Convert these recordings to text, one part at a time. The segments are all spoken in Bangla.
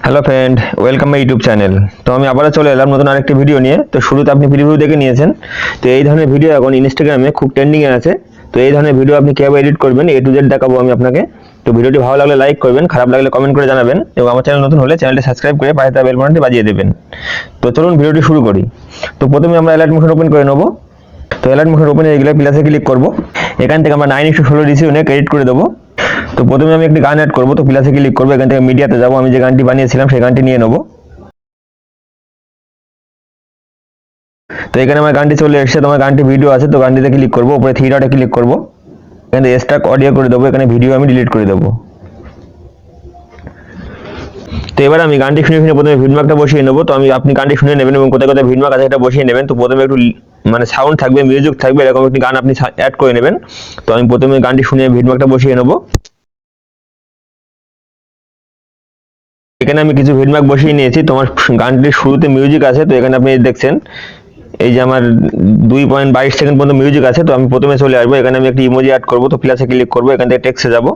Hello friend, welcome my YouTube channel. তো আমি আবারও চলে এলাম নতুন আরেকটি ভিডিও নিয়ে। তো শুরুতে আপনি প্রিভিউ দেখে নিয়েছেন। তো এই ধরনের ভিডিও এখন ইনস্টাগ্রামে খুব ট্রেন্ডিংয়ে আছে। তো এই ধরনের ভিডিও আপনি কীভাবে এডিট করবেন A to Z দেখাবো আমি আপনাকে। তো ভিডিওটি ভালো লাগলে লাইক করবেন, খারাপ লাগলে কমেন্ট করে জানাবেন এবং আমার চ্যানেল নতুন হলে চ্যানেলটি সাবস্ক্রাইব করে পাশে থাকা বেল বাটনটি বাজিয়ে দেবেন। তো চলুন ভিডিওটি শুরু করি। তো প্রথমে আমরা অ্যালার্ট মোশন ওপেন করে নেব। তো অ্যালার্ট মোশন ওপেন হয়ে গেলে প্লাসে ক্লিক করব। এখান থেকে আমরা 9:16 রেশিও নিয়ে এডিট করে দেবো। তো প্রথমে আমি একটি গান অ্যাড করবো। তো প্লাসে ক্লিক করবো, এখান থেকে মিডিয়াতে যাবো, আমি যে গানটি বানিয়েছিলাম সেই গানটি নিয়ে নেবো। তো এখানে আমার গানটি চলে এসেছে। তোমার গানটি ভিডিও আছে, তো গানটিতে ক্লিক করবো, উপরে থ্রি ডটে ক্লিক করবো, এখানে এক্সট্রাক অডিও করে দেবো, এখানে ভিডিও আমি ডিলিট করে দেবো। তো এবার আমি গানটি শুনে প্রথমে ভিডমার্কটা বসিয়ে নেবো। তো আপনি গানটি শুনে নেবেন এবং কোথায় কোথায় ভিডমার্ক আছে এটা বসিয়ে নেবেন। তো প্রথমে একটু সাউন্ড থাকবে, মিউজিক থাকবে, এরকম একটি গান আপনি অ্যাড করে নেবেন। তো আমি প্রথমে গানটি শুনে ভিডমার্কটা বসিয়ে নেবো। এখানে আমি কিছু ভিডমার্ক বসিয়ে নিয়েছি। তোমার গানটির শুরুতে মিউজিক আছে, তো এখানে আপনি দেখছেন এই যে আমার 2.22 সেকেন্ড পর্যন্ত মিউজিক আছে। তো আমি প্রথমে চলে আসবো, এখানে আমি একটি ইমোজি অ্যাড করবো। তো প্লাসে ক্লিক করবো, এখান থেকে টেক্সটে যাবো।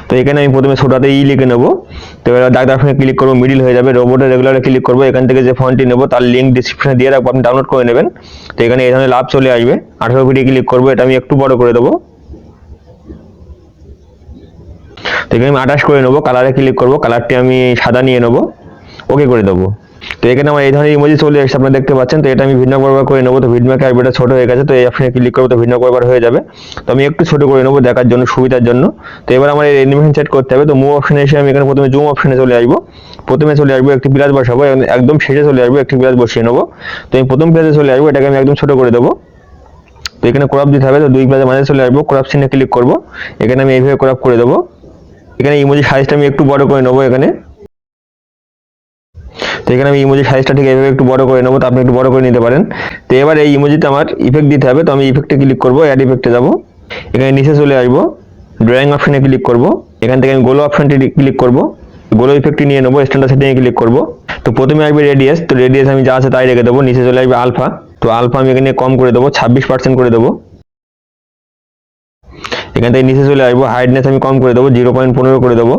তো এখানে আমি প্রথমে ছোটাতে লিখে নেবো। তো এবার দাগ দাগ ক্লিক করবো, মিডিল হয়ে যাবে। রোবটের রেগুলারে ক্লিক করবো, এখান থেকে যে ফন্টটি নেবো তার লিঙ্ক ডিসক্রিপশনে দিয়ে রাখবো, আপনি ডাউনলোড করে নেবেন। তো এখানে এই ধরনের লাভ চলে আসবে। 18 ফিটে ক্লিক করবো, এটা আমি একটু বড় করে দেবো। তো এখানে আমি 28 করে নেবো। কালারে ক্লিক করবো, কালারটি আমি সাদা নিয়ে নেবো, ওকে করে দেবো। তো এখানে আমার এই ধরনের ইমোজি চলে এসেছে, আপনারা দেখতে পাচ্ছেন। তো এটা আমি ভিডমার্ক বরাবর করে নেবো। তো ভিডমার্কের আইবিটা ছোট হয়ে গেছে, তো এই অপশনে ক্লিক করবো, তো ভিডমার্ক বরাবর হয়ে যাবে। তো আমি একটু ছোট করে নেবো দেখার জন্য, সুবিধার জন্য। তো এবার আমার এই অ্যানিমেশন সেট করতে হবে। তো মুভ অপশনে এসে আমি এখানে প্রথমে জুম অপশনে চলে আসবো। প্রথমে চলে আসবো, একটি প্লাস বসাবো, একদম শেষে চলে আসবো, একটি প্লাস বসিয়ে নেবো। তো আমি প্রথম প্লাসে চলে আসবো, এটাকে আমি একদম ছোট করে দেবো। তো এখানে ক্রপ দিতে হবে। তো দুই প্লাসের মাঝে চলে আসবো, ক্রপ চিহ্নে ক্লিক করবো, এখানে আমি এইভাবে ক্রপ করে দেবো। এখানে ইমোজি সাইজটা আমি একটু বড় করে নেবো এখানে। তো এখানে আমি ইমোজি সাইজটা ঠিক এইভাবে একটু বড় করে নেবো, তো আপনি একটু বড় করে নিতে পারেন। তো এবার এই ইমোজিতে আমার ইফেক্ট দিতে হবে। তো আমি ইফেক্টে ক্লিক করবো, অ্যাড ইফেক্টে যাবো, এখানে নিচে চলে আসবো, ড্রয়িং অপশনে ক্লিক করবো, এখান থেকে আমি গোলো অপশনটি ক্লিক করবো, গোলো ইফেক্টটি নিয়ে নেবো, স্ট্যান্ডার্ড সেটিংয়ে ক্লিক করবো। তো প্রথমে আসবে রেডিয়াস। তো রেডিয়াস আমি যা আছে তাই রেখে দেবো। নিচে চলে আসবে আলফা। তো আলফা আমি এখানে কম করে দেবো, 26% করে দেবো। এখান থেকে নিচে চলে আসবো, হাইডনেস আমি কম করে দেবো, 0.15 করে দেবো।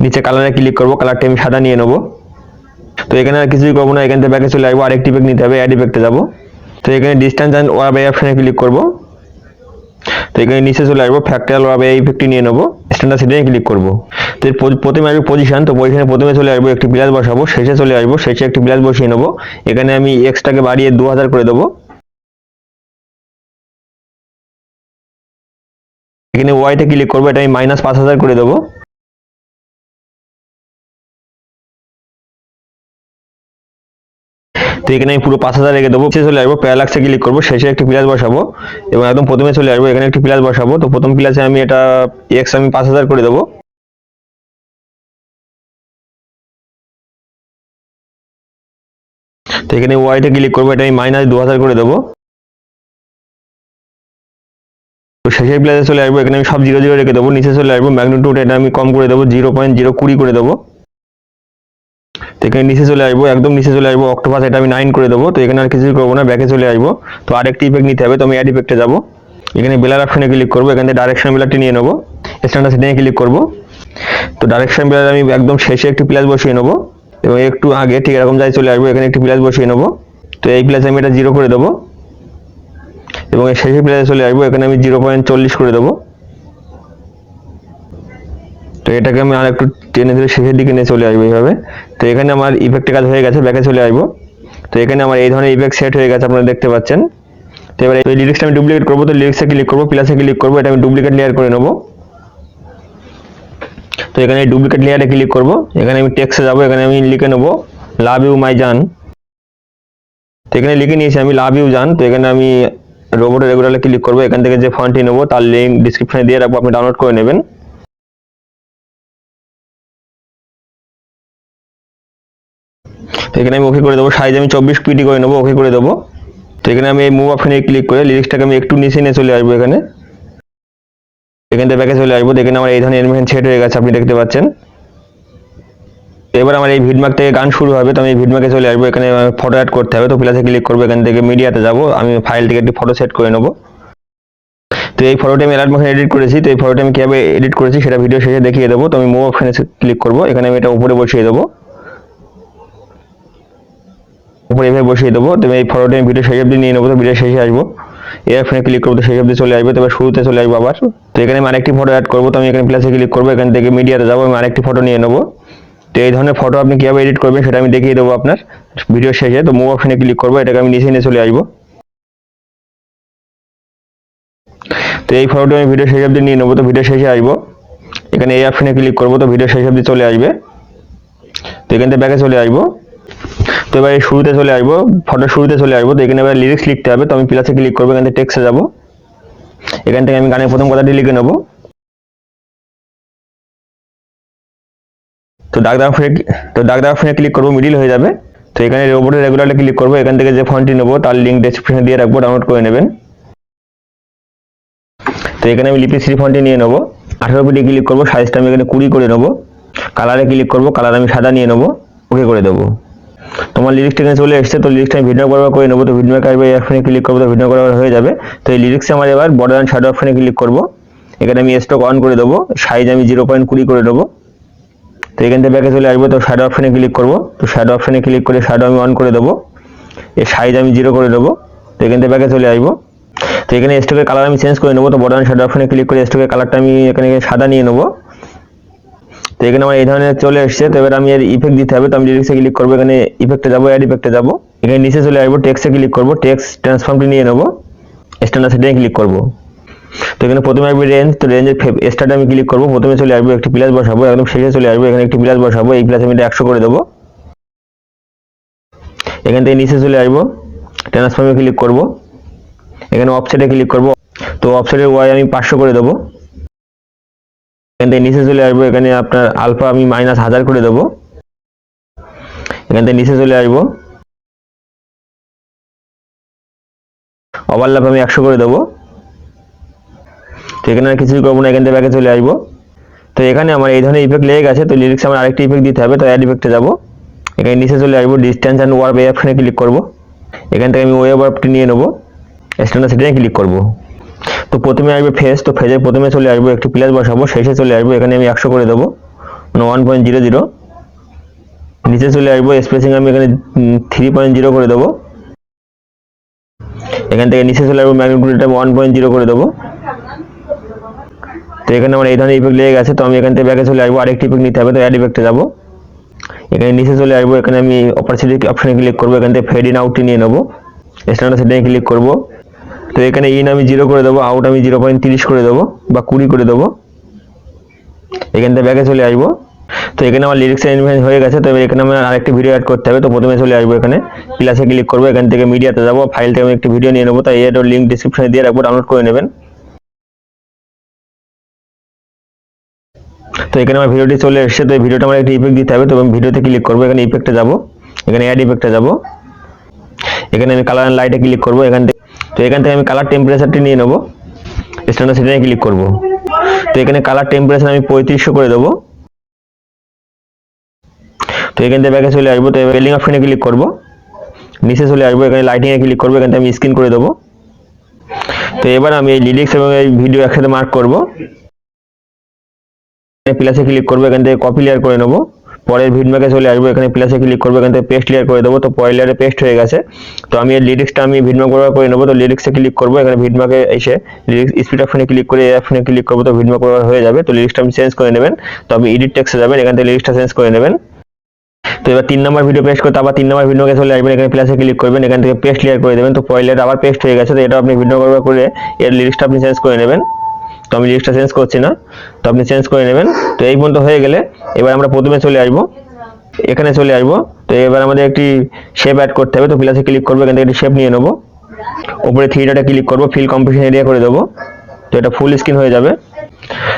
নিচে কালারে ক্লিক করবো, কালারটি আমি সাদা নিয়ে নেবো। তো এখানে আর কিছুই করবো না, এখান থেকে ব্যাকে চলে আসবো, আরেকটি ইফেক্ট নিতে হবে, অ্যাড ইফেক্টে যাবো। তো এখানে ডিস্টেন্স অ্যান্ড ওয়ার বাই অপশনে ক্লিক করবো। তো এখানে নিচে চলে আসবো, ফ্যাক্টরিয়াল ওয়ার বাই ইফেক্টটি নিয়ে নেবো, স্ট্যান্ডার্ড সেটিংয়ে ক্লিক করবো। তো প্রথমে আসবে পজিশন। তো পজিশনে প্রথমে চলে আসবো, একটি প্লাস বসাবো, শেষে চলে আসবো, শেষে একটি প্লাস বসিয়ে নেবো। এখানে আমি এক্সটাকে বাড়িয়ে 2000 করে দেবো। এখানে ওয়াইতে ক্লিক করবো, এটা আমি -5000 করে দেবো। তো এখানে আমি পুরো 5000 রেখে দেবো। শেষে চলে আসবো, প্যারালাক্সে ক্লিক করবো, শেষে একটি প্লাস বসাবো এবং একদম প্রথমে চলে আসবো, এখানে একটি প্লাস বসাবো। তো প্রথম প্লাসে আমি এটা এক্স আমি 5000 করে দেবো। তো এখানে ওয়াইতে ক্লিক করবো, এটা আমি -2000 করে দেবো। তো শেষের প্লাসে চলে আসবো, এখানে আমি সব 00 রেখে দেবো। নিচে চলে আসবো, ম্যাগনিটিউড এটা আমি কম করে দেবো, 0.020 করে দেবো। তো এখানে নিচে চলে আসবো, একদম নিচে চলে আসবো, অক্টোপাস এটা আমি 9 করে দেবো। তো এখানে আর কিছুই করবো না, ব্যাকে চলে আসবো। তো আরেকটি ইফেক্ট নিতে হবে, তো আমি অ্যাড ইফেক্টে যাবো, এখানে বেলার অপশনে ক্লিক করবো, এখান থেকে ডাইরেকশন বেলারটি নিয়ে নেবো, স্ট্যান্ডার্ড সেটিংয়ে ক্লিক করবো। তো ডাইরেকশন বেলার আমি একদম শেষে একটি প্লাস বসিয়ে নেবো এবং একটু আগে ঠিক এরকম যাই চলে আসবো, এখানে একটি প্লাস বসিয়ে নেবো। তো এই প্লাসে আমি এটা 0 করে দেবো এবং এই শেষের প্লাসে চলে আসবো, এখানে আমি 0.40 করে দেবো। তো এটাকে আমি আর একটু টেনে ধরে শেষের দিকে নিয়ে চলে আসবো এইভাবে। তো এখানে আমার ইফেক্টের কাজ হয়ে গেছে, ব্যাকে চলে আসবো। তো এখানে আমার এই ধরনের ইফেক্ট সেট হয়ে গেছে, আপনারা দেখতে পাচ্ছেন। তো এবার এই লিরিক্সটা আমি ডুপ্লিকেট করবো। তো লিরিক্সে ক্লিক করবো, প্লাসে ক্লিক করবো, এটা আমি ডুপ্লিকেট লেয়ার করে নেবো। তো এখানে ডুপ্লিকেট লেয়ারে ক্লিক করবো, এখানে আমি টেক্সটে যাবো, এখানে আমি লিখে নেবো লাভ ইউ মাই জান। তো এখানে লিখে নিয়েছি আমি লাভ ইউ জান। তো এখানে আমি রোবটের রেগুলারে ক্লিক করবো, এখান থেকে যে ফন্টটি নেবো তার লিঙ্ক ডিসক্রিপশনে দিয়ে রাখবো, আপনি ডাউনলোড করে নেবেন। তো এখানে আমি ওকে করে দেবো, সাইজ আমি 24 পিটি করে নেবো, ওকে করে দেবো। তো এখানে আমি এই মুভ অপশনে ক্লিক করে লিরিক্সটাকে আমি একটু নিচে নিয়ে চলে আসবো, এখানে এখান থেকে ব্যাকে চলে আসবো। দেখেন আমার এই ধরনের অ্যানিমেশন সেট হয়ে গেছে, আপনি দেখতে পাচ্ছেন। এবার আমার এই ভিডমার্ক থেকে গান শুরু হবে। তো আমি এই ভিডমার্কে চলে আসবো, এখানে ফটো অ্যাড করতে হবে। তো প্লাসে ক্লিক করবো, এখান থেকে মিডিয়াতে যাবো, আমি ফাইল থেকে একটি ফটো সেট করে নেবো। তো তো এই ফটোটি আমি অ্যালার্ট মোশনে এডিট করেছি। তো এই ফটোটি আমি কীভাবে এডিট করেছি সেটা ভিডিও শেষে দেখিয়ে দেবো। তো আমি মুভ অপশনে ক্লিক করবো, এখানে আমি এটা উপরে বসিয়ে দেবো, উপরে এভাবে বসিয়ে দেবো। তো এই ফটোটি আমি ভিডিও শেষ অবধি নিয়ে নেবো। তো ভিডিও শেষে আসবো, এই অপশনে ক্লিক করবো, তো শেষ অবধি চলে আসবে। তবে শুরুতে চলে আসবো আবার। তো এখানে আমি আরেকটি ফটো অ্যাড করবো। তো আমি এখানে প্লাসে ক্লিক করবো, এখান থেকে মিডিয়াতে যাবো, আমি আরেকটি ফটো নিয়ে নেবো। তো এই ধরনের ফটো আপনি কীভাবে এডিট করবেন সেটা আমি দেখিয়ে দেবো আপনার ভিডিও শেষে। তো মুভ অপশনে ক্লিক করবো, এটাকে আমি নিচে নিয়ে চলে আসবো। তো এই ফটোটি আমি ভিডিও শেষ অবধি নিয়ে নেবো। তো ভিডিও শেষে আসবো, এখানে এই অপশনে ক্লিক করবো, তো ভিডিও শেষ অবধি চলে আসবে। তো এখান থেকে ব্যাকে চলে আসবো। তো এবার এই শুরুতে চলে আসবো, ফটোর শুরুতে চলে আসবো। তো এখানে এবার লিরিক্স লিখতে হবে। তো আমি প্লাসে ক্লিক করবো, এখান থেকে টেক্সটে যাবো, এখান থেকে আমি গানের প্রথম কথাটি লিখে নেবো। তো দাগ দেওয়া অপশনে ক্লিক করবো, মিডিল হয়ে যাবে। তো এখানে রোবটের রেগুলারে ক্লিক করবো, এখান থেকে যে ফন্টটি নেবো তার লিঙ্ক ডেসক্রিপশনে দিয়ে রাখবো, ডাউনলোড করে নেবেন। তো এখানে আমি লিপি 3 ফন্টটি নিয়ে নেবো, 18 পিটি ক্লিক করবো, সাইজটা আমি এখানে 20 করে নেবো। কালারে ক্লিক করবো, কালার আমি সাদা নিয়ে নেবো, ওকে করে দেবো। তোমার লিরিক্সটা এখানে চলে এসছে। তো লিরিক্সটা আমি ভিডিও ব্যবহার করে নেবো। তো ভিডিও আসবে, এই অপশনে ক্লিক করবো, তো ভিডিও ব্যবহার হয়ে যাবে। তো এই লিরিক্সে আমার এবার বর্ডার অ্যান্ড শ্যাডো অপশনে ক্লিক করবো, এখানে আমি স্টক অন করে দেবো, সাইজ আমি 0.20 করে দেবো। তো এখান থেকে ব্যাকে চলে আসবো, তো শ্যাডো অপশনে ক্লিক করবো, তো শ্যাডো অপশনে ক্লিক করে শ্যাডো আমি অন করে দেবো, এর সাইজ আমি 0 করে দেবো। তো এখান থেকে ব্যাকে চলে আসবো। তো এখানে স্টকের কালার আমি চেঞ্জ করে নেবো। তো বর্ডার অ্যান্ড শ্যাডো অপশনে ক্লিক করে স্টকের কালারটা আমি এখানে সাদা নিয়ে নেবো। তো এখানে আমার এই ধরনের চলে এসছে। তো এবার আমি এর ইফেক্ট দিতে হবে। তো আমি লিরিক্সে ক্লিক করবো, এখানে ইফেক্টে যাবো, অ্যাড ইফেক্টে যাবো, এখানে নিচে চলে আসবো, টেক্সটে ক্লিক করবো, টেক্সট ট্রান্সফর্মটি নিয়ে নেবো, স্ট্যান্ডার্ড সেটিংয়ে ক্লিক করবো। তো এখানে প্রথমে আসবে রেঞ্জ। তো রেঞ্জের স্টার্টে আমি ক্লিক করবো, প্রথমে চলে আসবো, একটি প্লাস বসাবো, একদম শেষে চলে আসবো, এখানে একটি প্লাস বসাবো, এই প্লাস আমি 100 করে দেবো। এখান থেকে নিচে চলে আসবো, ট্রান্সফর্মে ক্লিক করবো, এখানে অফসেটে ক্লিক করবো, তো অফসেটের ওয়াই আমি 500 করে দেবো। এখান থেকে নিচে চলে আসবো, এখানে আপনার আলফা আমি -1000 করে দেবো। এখান থেকে নিচে চলে আসবো, ওভারল্যাপ আমি 100 করে দেবো। তো এখানে আর কিছুই করবো না, এখান থেকে ব্যাকে চলে আসবো। তো এখানে আমার এই ধরনের ইফেক্ট লেগে গেছে। তো লিরিক্সে আমার আরেকটি ইফেক্ট দিতে হবে। তো অ্যাড ইফেক্টে যাবো, এখানে নিচে চলে আসবো, ডিস্টেন্স অ্যান্ড ওয়ার্প এই অপশনে ক্লিক করবো, এখান থেকে আমি ওয়েভ ওয়ার্পটি নিয়ে নেবো, স্ট্যান্ডার্ড সেটিংয়ে ক্লিক করবো। তো প্রথমে আসবে ফেজ। তো ফেজের প্রথমে চলে আসবো, একটি প্লাস বসাবো, শেষে চলে আসবো, এখানে আমি 100 করে দেবো, 1.00। নিচে চলে আসবো, স্পেসিং আমি এখানে 3.0 করে দেবো। এখান থেকে নিচে চলে আসবো, ম্যাগনিটিউডটা 1.0 করে দেবো। তো এখানে আমার এই ধরনের ইফেক্ট লেগে গেছে। তো আমি এখান থেকে ব্যাকে চলে আসবো, আরেকটি ইফেক্ট নিতে হবে। তো অ্যাড ইফেক্টে যাবো, এখানে নিচে চলে আসবো, এখানে আমি অপারচুনিটি অপশনে ক্লিক করবো, এখান থেকে ফেড ইন আউটটি নিয়ে নেবো, স্ট্যান্ডার্ড সেটিংয়ে ক্লিক করবো। তো এখানে ইন আমি 0 করে দেবো, আউট আমি 0.30 করে দেবো বা 20 করে দেবো। এখান থেকে ব্যাকে চলে আসবো। তো এখানে আমার লিরিক্স অ্যানিমেশন হয়ে গেছে। তো এখানে আমার আরেকটি ভিডিও অ্যাড করতে হবে। তো প্রথমে চলে আসবো, এখানে প্লাসে ক্লিক করবো, এখান থেকে মিডিয়াতে যাবো, ফাইল থেকে আমি একটি ভিডিও নিয়ে নেবো। তাই এর লিঙ্ক ডিসক্রিপশনে দিয়ে রাখবো, ডাউনলোড করে নেবেন। তো এখানে আমার ভিডিওটি চলে এসেছে। তো এই ভিডিওটা আমার একটি ইফেক্ট দিতে হবে। তো আমি ভিডিওতে ক্লিক করবো, এখানে ইফেক্টে যাবো, এখানে অ্যাড ইফেক্টে যাবো, এখানে আমি কালার অ্যান্ড লাইটে ক্লিক করবো। তো এখান থেকে আমি কালার টেম্পারেচারটি নিয়ে নেবো, স্ট্যান্ডার্ড সেটিংয়ে ক্লিক করবো। তো এখানে কালার টেম্পারেচার আমি 3500 করে দেবো। তো এখান থেকে ব্যাকে চলে আসবো, তো এলিং অপশনে ক্লিক করবো, নিচে চলে আসবো, এখানে লাইটিংয়ে ক্লিক করবো, এখান থেকে আমি স্ক্রিন করে দেবো। তো এবার আমি এই লিরিক্স এবং এই ভিডিও একসাথে মার্ক করবো, প্লাসে ক্লিক করবো, এখান থেকে কপি লেয়ার করে নেবো, পরের ভিডম্যাকে চলে আসবো, এখানে প্লাসে ক্লিক করবো, এখান থেকে পেস্ট লেয়ার করে দেবো। তো পরের লেয়ারে পেস্ট হয়ে গেছে। তো আমি এই লিরিক্সটা আমি ভিডম্যাক ব্যবহার করে নেবো। তো লিরিক্সে ক্লিক করবো, এখানে ভিডম্যাকে এসে লিরিক্স স্পিড অপশনে ক্লিক করে এই অপশনে ক্লিক করবো, তো ভিডম্যাক ব্যবহার হয়ে যাবে। তো লিরিক্সটা আপনি চেঞ্জ করে নেবেন। তো আপনি এডিট টেক্সটে যাবেন, এখান থেকে লিরিক্সটা চেঞ্জ করে নেবেন। তো এবার 3 নম্বর ভিডিও পেস্ট করতে আবার 3 নম্বর ভিডিওকে চলে আসবেন, এখানে প্লাসে ক্লিক করবেন, এখান থেকে পেস্ট লেয়ার করে দেবেন। তো পরের লেয়ার আবার পেস্ট হয়ে গেছে। তো এটা আপনি ভিডিও ব্যবহার করে এর লিরিক্সটা আপনি চেঞ্জ করে নেবেন। তো আমি লিরিক্সটা চেঞ্জ করছি না, তো আপনি চেঞ্জ করে নেবেন। তো এই পর্যন্ত হয়ে গেলে এবার আমরা প্রথমে চলে আসবো, এখানে চলে আসবো। তো এবার আমাদের একটি শেপ অ্যাড করতে হবে। তো প্লাসে ক্লিক করবো, এখান থেকে একটি শেপ নিয়ে নেবো, উপরে 3 ডটে ক্লিক করবো, ফিল কম্পোজিশন এরিয়া করে দেবো। তো এটা ফুল স্ক্রিন হয়ে যাবে।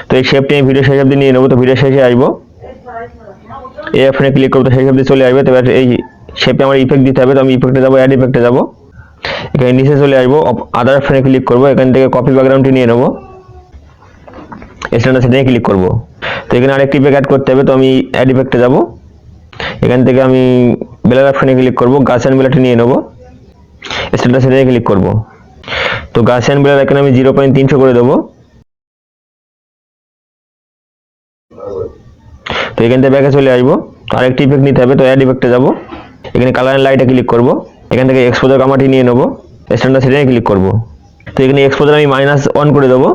তো এই শেপটি আমি ভিডিও শেষ অবধি নিয়ে নেবো। তো ভিডিও শেষে আসবো, এই অপশনে ক্লিক করবো, তো শেষ অবধি চলে আসবে। তো এবার এই শেপে আমার ইফেক্ট দিতে হবে। তো আমি ইফেক্টে যাবো, অ্যাড ইফেক্টে যাবো, এখানে নিচে চলে আসবো, আদার অপশনে ক্লিক করবো, এখান থেকে কপি ব্যাকগ্রাউন্ডটি নিয়ে নেবো, স্ট্যান্ডার্ড সেটিংয়ে ক্লিক করবো। তো এখানে আরেকটি ইফেক্ট অ্যাড করতে হবে। তো আমি অ্যাড ইফেক্টে যাবো, এখান থেকে আমি বেলার অপশনে ক্লিক করবো, গাছ অ্যান্ড বেলারটি নিয়ে নেবো, স্ট্যান্ডার্ড সেটিংয়ে ক্লিক করবো। তো গাউসিয়ান ব্লার এখানে আমি 0.300 করে দেবো। তো এখান থেকে ব্যাকে চলে আসবো, আরেকটি ইফেক্ট নিতে হবে। তো অ্যাড ইফেক্টে যাবো, এখানে কালার অ্যান্ড লাইটে ক্লিক করব। এখান থেকে এক্সপোজার গামাটি নিয়ে নেবো, স্ট্যান্ডার্ড সেটিংয়ে ক্লিক করব। তো এখানে এক্সপোজার আমি -1 করে দেবো।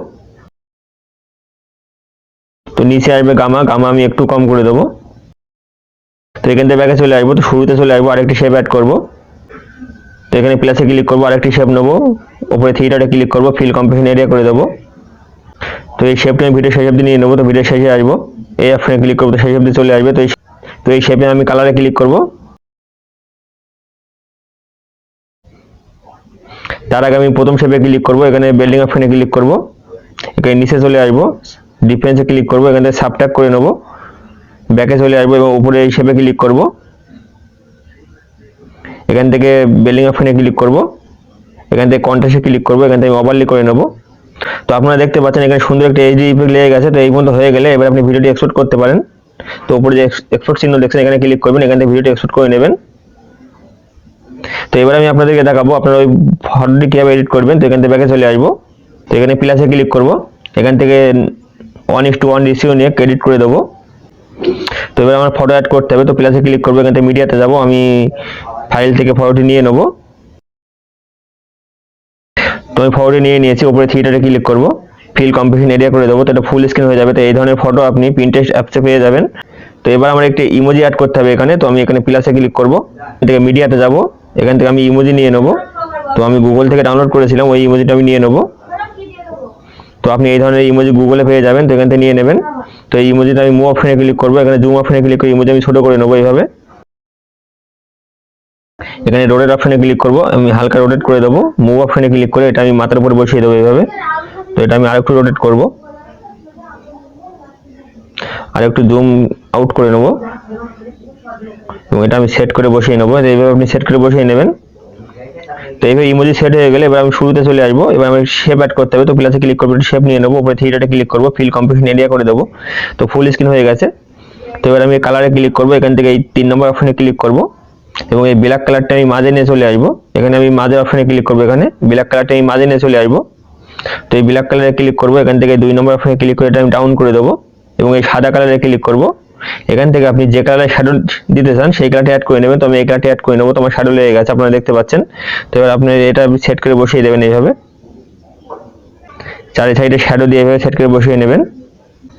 তো নিচে আসবে গামা, গামা আমি একটু কম করে দেবো। তো এখান থেকে ব্যাকে চলে আসবো, তো শুরুতে চলে আসবো, আরেকটি শেপ অ্যাড করব। তো এখানে প্লাসে ক্লিক করবো, আরেকটি শেপ নেবো, উপরে থিয়েটারে ক্লিক করবো, ফিল কম্প্রেশন এরিয়া করে দেবো। তো এই শেপটা আমি ভিডিও শেষ অবধি নিয়ে নেবো। তো ভিডিও শেষে আসবো, এই অপশনে ক্লিক করবো, তো শেষ অবধি চলে আসবে। তো এই শেপে আমি কালারে ক্লিক করব। তার আগে আমি প্রথম শেপে ক্লিক করব, এখানে বিল্ডিং অপশনে ক্লিক করব, এখানে নিচে চলে আসবো, ডিফারেন্সে ক্লিক করব, এখান থেকে সাবট্র্যাক্ট করে নেব, ব্যাকে চলে আসবো এবং উপরে এই শেপে ক্লিক করব। এখান থেকে বিল্ডিং অপশনে ক্লিক করব, এখান থেকে কন্ট্রাস্টে ক্লিক করব, এখান থেকে ওভারলে করে নেব। তো আপনারা দেখতে পাচ্ছেন এখানে সুন্দর একটা এইচডি ইফেক্ট লেগে গেছে। তো এই পর্যন্ত হয়ে গেলে এবার আপনি ভিডিওটি এক্সপোর্ট করতে পারেন। তো উপরে যে এক্সপোর্ট চিহ্ন দেখছেন, এখানে ক্লিক করবেন, এখান থেকে ভিডিওটি এক্সপোর্ট করে নেবেন। তো এবার আমি আপনাদেরকে দেখাবো আপনারা ওই ফটোটি কীভাবে এডিট করবেন। তো এখান থেকে ব্যাকে চলে আসবো, তো এখানে প্লাসে ক্লিক করব, এখান থেকে 1:1 রেশিও নিয়ে এডিট করে দেবো। তো এবার আমার ফটো অ্যাড করতে হবে। তো প্লাসে ক্লিক করবো, এখান থেকে মিডিয়াতে যাব, আমি ফাইল থেকে ফটোটি নিয়ে নেব। তো আমি ফটোটি নিয়ে নিয়েছি, উপরে থিয়েটারে ক্লিক করব, ফিল কম্প্রেশন এরিয়া করে দেবো। তো এটা ফুল স্ক্রিন হয়ে যাবে। তো এই ধরনের ফটো আপনি পিন্টারেস্ট অ্যাপসে পেয়ে যাবেন। তো এবার আমার একটি ইমোজি অ্যাড করতে হবে এখানে। তো আমি এখানে প্লাসে ক্লিক করব, এটাকে মিডিয়াতে যাব, এখান থেকে আমি ইমোজি নিয়ে নেব। তো আমি গুগল থেকে ডাউনলোড করেছিলাম, ওই ইমোজিটা আমি নিয়ে নেব। তো আপনি এই ধরনের ইমোজি গুগলে পেয়ে যাবেন, তো এখান থেকে নিয়ে নেবেন। তো এই ইমোজিটা আমি মুভ অপশনে ক্লিক করব, এখানে জুম অপশনে ক্লিক করে ইমোজি আমি ছোট করে নেব এইভাবে। এখানে রোটেট অপশনে ক্লিক করব, আমি হালকা রোটেট করে দেবো। মুভ অপশনে ক্লিক করে এটা আমি মাথার উপরে বসিয়ে দেবো এইভাবে। তো এটা আমি আরেকটু রোটেট করব, আর একটু জুম আউট করে নেব এবং এটা আমি সেট করে বসিয়ে নেব। এইভাবে আপনি সেট করে বসিয়ে নেবেন। তো এইভাবে ইমোজি সেট হয়ে গেলে এবার আমি শুরুতে চলে আসবো। এবার আমি শেপ অ্যাড করতে হবে। তো প্লাসে ক্লিক করবো, শেপ নিয়ে নেবো, উপরে থিয়েটারে ক্লিক করবো, ফিল কম্প্রেশন এরিয়া করে দেবো। তো ফুল স্ক্রিন হয়ে গেছে। তো এবার আমি কালারে ক্লিক করবো, এখান থেকে এই 3 নম্বর অপশনে ক্লিক করব এবং এই ব্ল্যাক কালারটা আমি মাঝে নিয়ে চলে আসবো। এখানে আমি মাঝের অপশনে ক্লিক করবো, এখানে ব্ল্যাক কালারটা আমি মাঝে নিয়ে চলে আসবো। তো এই ব্ল্যাক কালারে ক্লিক করবো, এখান থেকে 2 নম্বর অপশনে ক্লিক করে এটা আমি ডাউন করে দেবো এবং এই সাদা কালারে ক্লিক করব। এখান থেকে আপনি যে কালারে শ্যাডো দিতে চান সেই কালারটি অ্যাড করে নেবেন। তো আমি এই কালারটি অ্যাড করে নেবো। তো আমার শ্যাডো লেগে গেছে, আপনারা দেখতে পাচ্ছেন। তো এবার আপনি এটা সেট করে বসিয়ে দেবেন এইভাবে, চারি সাইডে শ্যাডো দিয়ে এইভাবে সেট করে বসিয়ে নেবেন।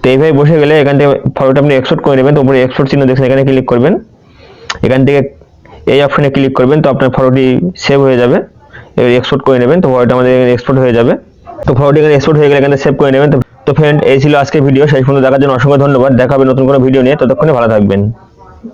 তো এইভাবে বসে গেলে এখান থেকে ফটোটা আপনি এক্সপোর্ট করে নেবেন। তো উপরে এক্সপোর্ট চিহ্ন দেখছেন, এখানে ক্লিক করবেন, এখান থেকে এই অপশনে ক্লিক করবেন। তো আপনার ফটোটি সেভ হয়ে যাবে। এবার এক্সপোর্ট করে নেবেন। তো ফটোটা আমাদের এক্সপোর্ট হয়ে যাবে। তো ফটোটি এখানে এক্সপোর্ট হয়ে গেলে এখানে সেভ করে নেবেন। তো ফ্রেন্ড, এই ছিল আজকের ভিডিও। শেষ পর্যন্ত দেখার জন্য অসংখ্য ধন্যবাদ। দেখা হবে নতুন কোনো ভিডিও নিয়ে, ততক্ষণে ভালো থাকবেন।